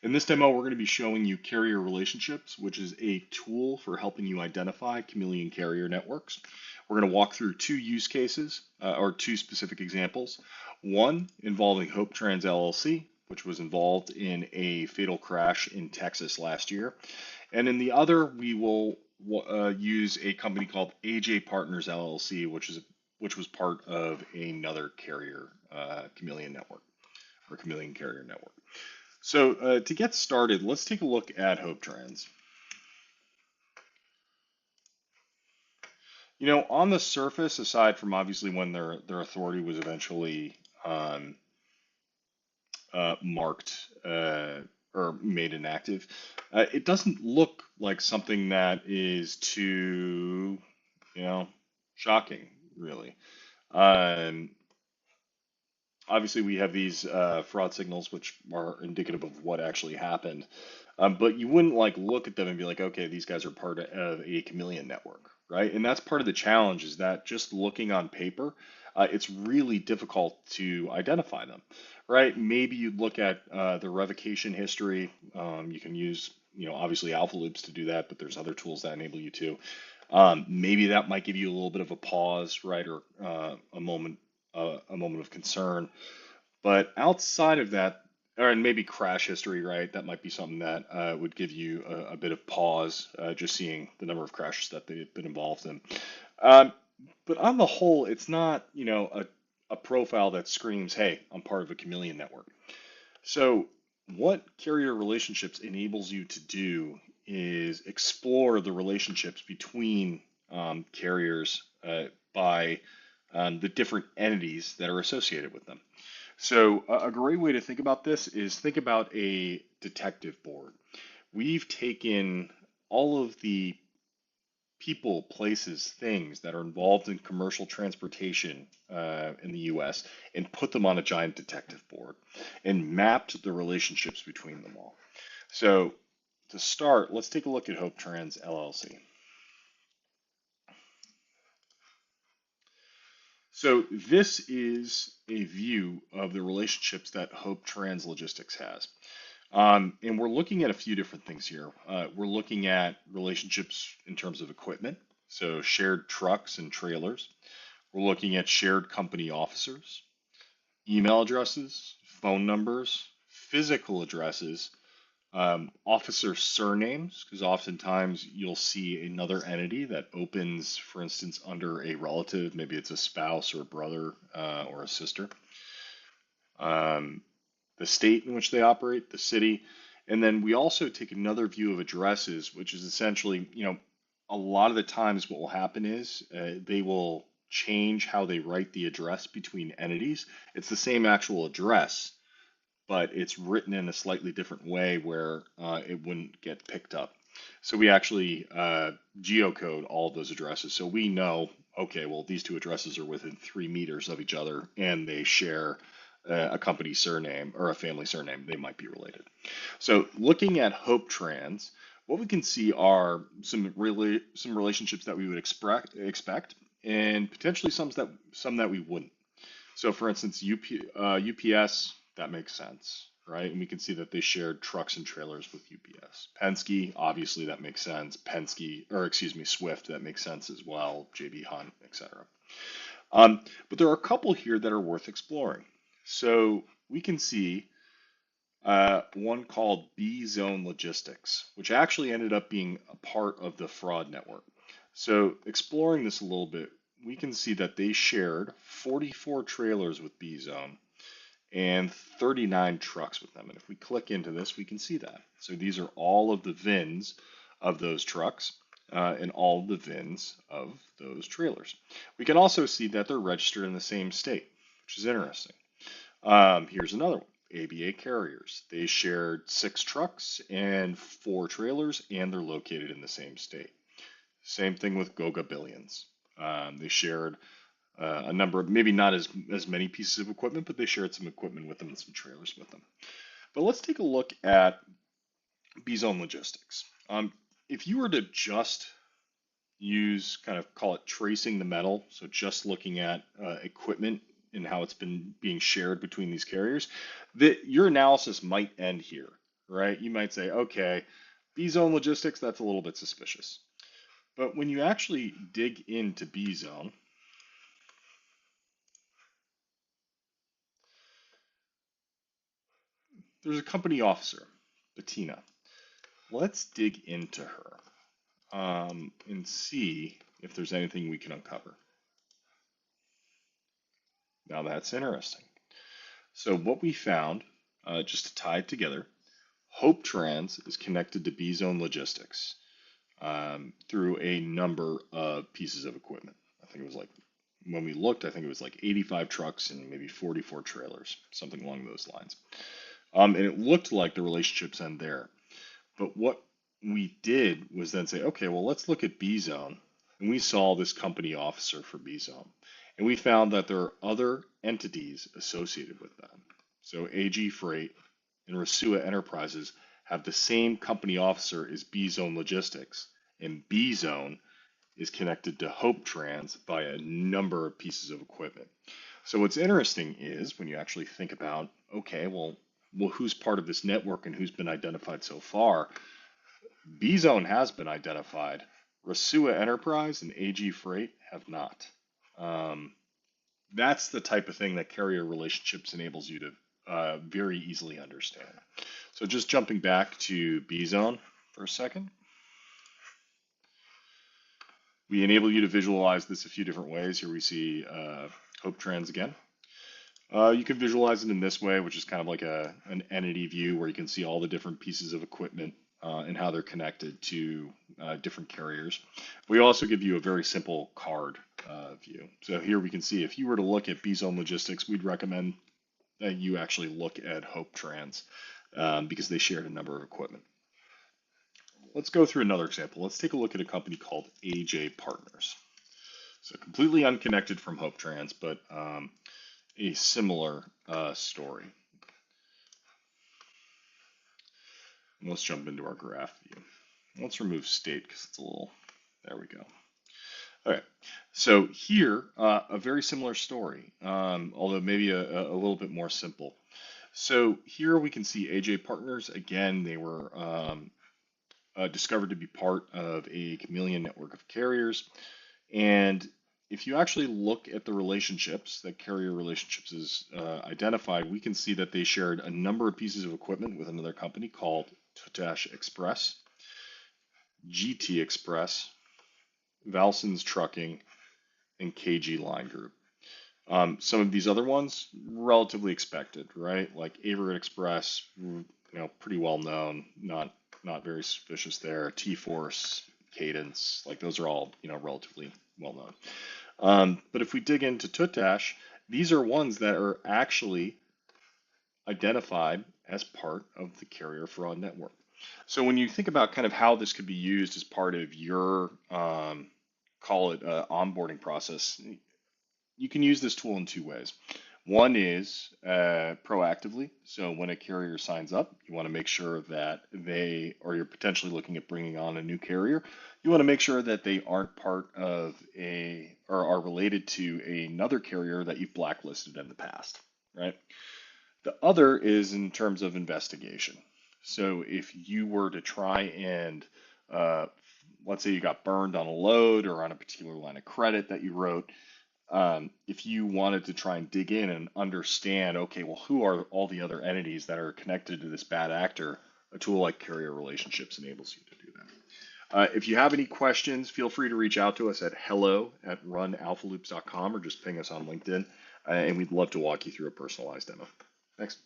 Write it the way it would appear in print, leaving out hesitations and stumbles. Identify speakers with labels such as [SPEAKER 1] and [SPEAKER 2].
[SPEAKER 1] In this demo, we're going to be showing you carrier relationships, which is a tool for helping you identify chameleon carrier networks. We're going to walk through two use cases or two specific examples. One involving Hope Trans LLC, which was involved in a fatal crash in Texas last year. And in the other, we will use a company called AJ Partners LLC, which was part of another carrier chameleon network or chameleon carrier network. So to get started, let's take a look at Hope Trans. You know, on the surface, aside from obviously when their authority was eventually marked or made inactive, it doesn't look like something that is too, shocking, really. Um, Obviously, we have these fraud signals, which are indicative of what actually happened. But you wouldn't like look at them and be like, okay, these guys are part of a chameleon network, right? And that's part of the challenge is that just looking on paper, it's really difficult to identify them, right? Maybe you'd look at the revocation history. You can use, obviously Alpha Loops to do that, but there's other tools that enable you to. Maybe that might give you a little bit of a pause, right, or a moment of concern. But outside of that, or and maybe crash history, right? That might be something that would give you a bit of pause, just seeing the number of crashes that they've been involved in. Um, but on the whole, it's not, a profile that screams, "Hey, I'm part of a chameleon network." So, what carrier relationships enables you to do is explore the relationships between carriers by the different entities that are associated with them. So, a great way to think about this is think about a detective board. We've taken all of the people, places, things that are involved in commercial transportation in the US and put them on a giant detective board and mapped the relationships between them all. So, to start, let's take a look at Hope Trans LLC. So this is a view of the relationships that Hope Trans Logistics has. And we're looking at a few different things here. We're looking at relationships in terms of equipment, so shared trucks and trailers. We're looking at shared company officers, email addresses, phone numbers, physical addresses, officer surnames, because oftentimes you'll see another entity that opens, for instance, under a relative, maybe it's a spouse or a brother or a sister, um, the state in which they operate, the city, and then we also take another view of addresses, which is essentially, a lot of the times what will happen is they will change how they write the address between entities. It's the same actual address, but it's written in a slightly different way where it wouldn't get picked up. So we actually geocode all of those addresses. So we know, okay, well, these two addresses are within 3 meters of each other and they share a company surname or a family surname. They might be related. So looking at Hope Trans, what we can see are some relationships that we would expect and potentially some that we wouldn't. So for instance, UPS, that makes sense, right? And we can see that they shared trucks and trailers with UPS. Penske, obviously that makes sense. Swift, that makes sense as well. JB Hunt, etc. But there are a couple here that are worth exploring. So we can see one called B Zone Logistics, which actually ended up being a part of the fraud network. So exploring this a little bit, we can see that they shared 44 trailers with B Zone and 39 trucks with them. And if we click into this, we can see that. So these are all of the VINs of those trucks and all of the VINs of those trailers. We can also see that they're registered in the same state, which is interesting. Here's another one. ABA Carriers. They shared 6 trucks and 4 trailers, and they're located in the same state. Same thing with Goga Billions. They shared a number of, maybe not as many pieces of equipment, but they shared some equipment with them and some trailers with them. But let's take a look at B-Zone Logistics. If you were to just use, kind of call it tracing the metal, so just looking at equipment and how it's been being shared between these carriers, that your analysis might end here. right? You might say, okay, B-zone logistics, that's a little bit suspicious. But when you actually dig into B-zone, there's a company officer, Bettina. Let's dig into her and see if there's anything we can uncover. Now that's interesting. So what we found, just to tie it together, Hope Trans is connected to B-Zone Logistics through a number of pieces of equipment. I think it was like, when we looked, I think it was like 85 trucks and maybe 44 trailers, something along those lines. And it looked like the relationships end there. But what we did was then say, okay, well, let's look at B-Zone. And we saw this company officer for B-Zone. And we found that there are other entities associated with them. So AG Freight and Rasua Enterprises have the same company officer as B-Zone Logistics. And B-Zone is connected to Hope Trans by a number of pieces of equipment. So what's interesting is when you actually think about, okay, well, who's part of this network and who's been identified so far? B-Zone has been identified. Rasua Enterprise and AG Freight have not. Um, that's the type of thing that carrier relationships enables you to very easily understand. So just jumping back to B-Zone for a second, we enable you to visualize this a few different ways. Here we see Hope Trans again. You can visualize it in this way, which is kind of like an entity view where you can see all the different pieces of equipment and how they're connected to different carriers. We also give you a very simple card view. So here we can see if you were to look at B-Zone Logistics, we'd recommend that you actually look at Hope Trans because they shared a number of equipment. Let's go through another example. Let's take a look at a company called AJ Partners. So completely unconnected from Hope Trans, but a similar story. And let's jump into our graph view. Let's remove state because it's a little, there we go. All right, so here, a very similar story, although maybe a little bit more simple. So here we can see AJ Partners. Again, they were discovered to be part of a chameleon network of carriers. And if you actually look at the relationships that carrier relationships is identified, we can see that they shared a number of pieces of equipment with another company called Totash Express, GT Express, Valson's Trucking, and KG Line Group. Some of these other ones, relatively expected, right? Like Averitt Express, pretty well known, not very suspicious there. T-Force, Cadence, like those are all, relatively well known. But if we dig into Totash, these are ones that are actually identified as part of the carrier fraud network. So when you think about kind of how this could be used as part of your, call it onboarding process, you can use this tool in two ways. One is proactively. So when a carrier signs up, you want to make sure that or you're potentially looking at bringing on a new carrier, you want to make sure that they aren't part of or are related to another carrier that you've blacklisted in the past, right? The other is in terms of investigation. So if you were to try and, let's say you got burned on a load or on a particular line of credit that you wrote, if you wanted to try and dig in and understand, okay, well, who are all the other entities that are connected to this bad actor, a tool like Carrier Relationships enables you to do that. If you have any questions, feel free to reach out to us at hello@runalphaloops.com or just ping us on LinkedIn, and we'd love to walk you through a personalized demo. Thanks.